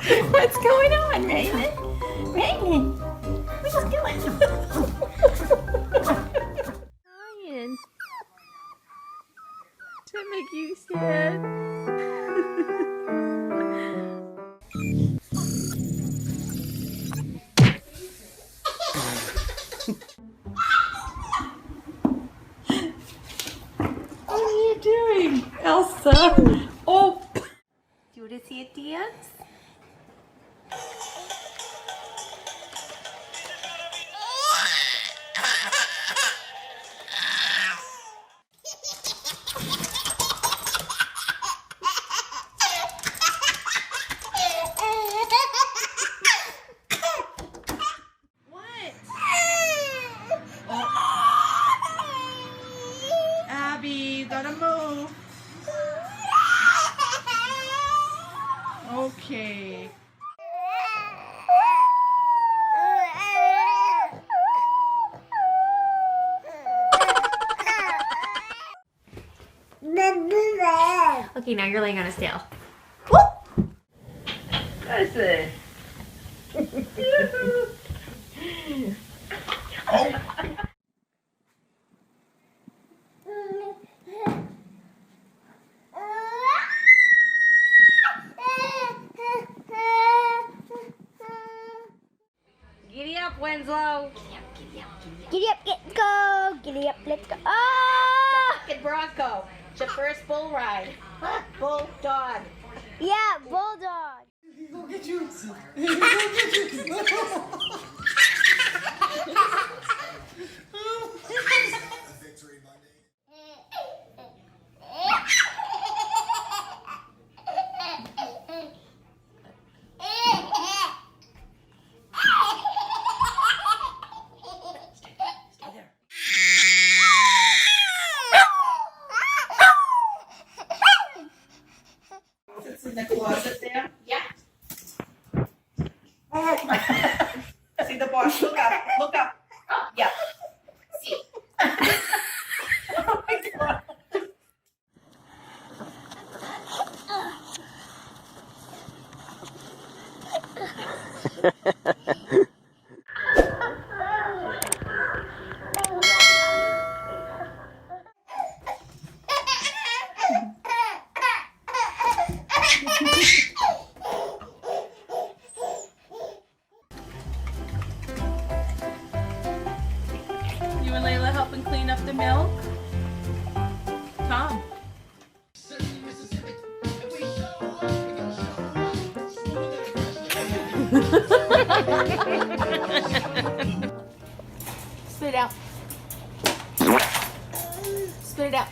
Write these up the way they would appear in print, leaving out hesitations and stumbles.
What's going on, Raymond? Raymond, what's going on? Ryan, does that make you sad? What are you doing, Elsa? Oh! Do you want to see it dance? What? Oh. Abby, you gotta move. Okay. Okay, now you're laying on his tail. That's it. Giddy up, Winslow. Giddy up, get go. Giddy up, let's go. Oh! Get Bronco. It's your first bull ride. Bulldog. Yeah, bulldog. Go get you. It's in the closet there. Yeah. See the boss? Look up. Look up. Yeah. See. Oh my God. You and Layla helping clean up the milk? Tom. Spit it out. Spit it out.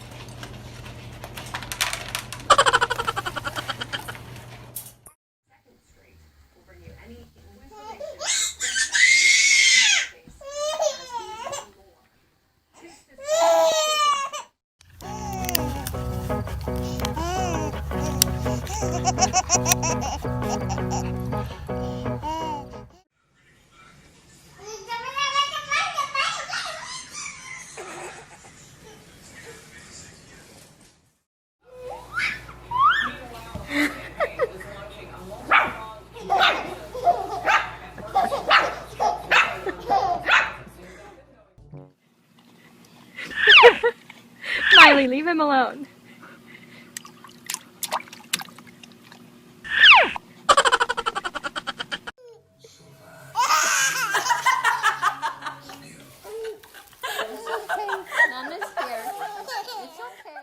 Miley, leave him alone. Mama's here. It's okay.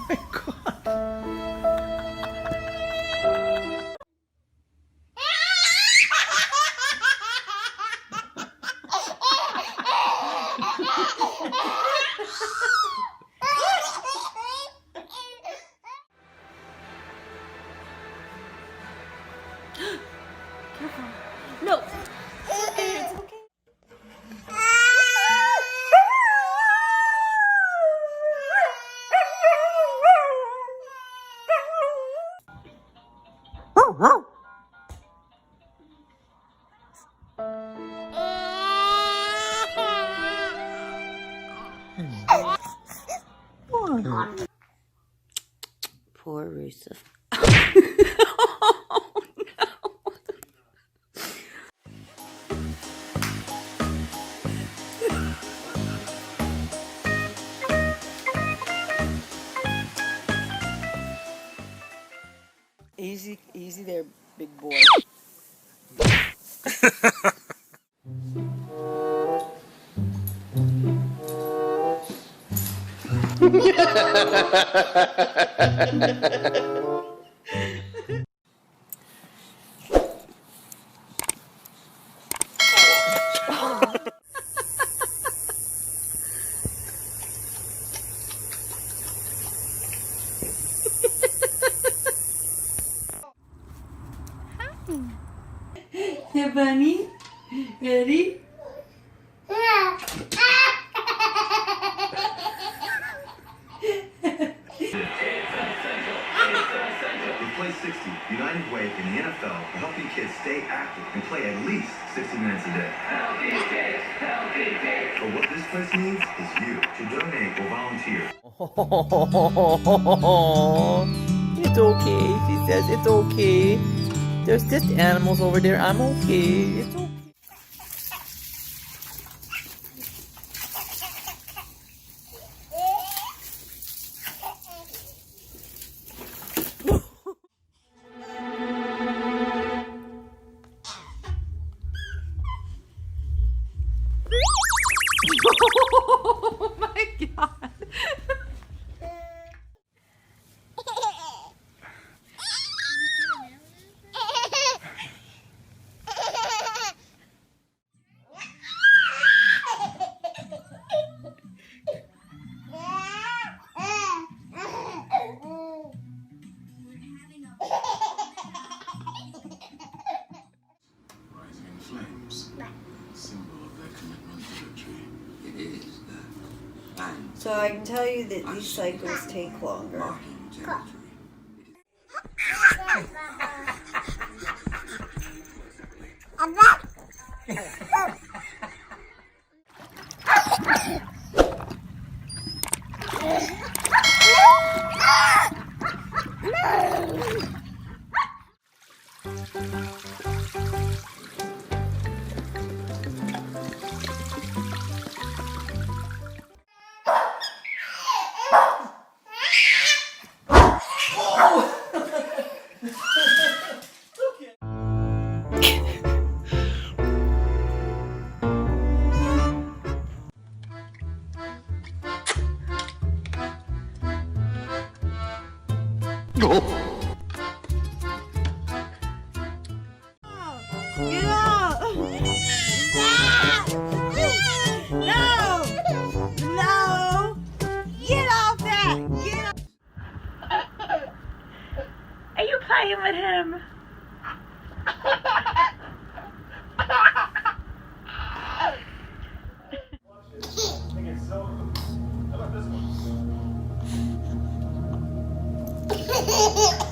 My God. No. It's okay. Poor Rusev. Easy there, big boy. Hey, bunny. Ready? With Play 60, United Way in the NFL will help you kids stay active and play at least 60 minutes a day. But what this place needs is you to donate or volunteer. It's okay. She says it's okay. There's just animals over there. I'm okay. It's okay. Oh my God. Rising in flames, symbol of their commitment to victory. It is So I can tell you that these cycles take longer. marking territory. Get out! No! No! Get off that! Get off! Are you playing with him? Hehehe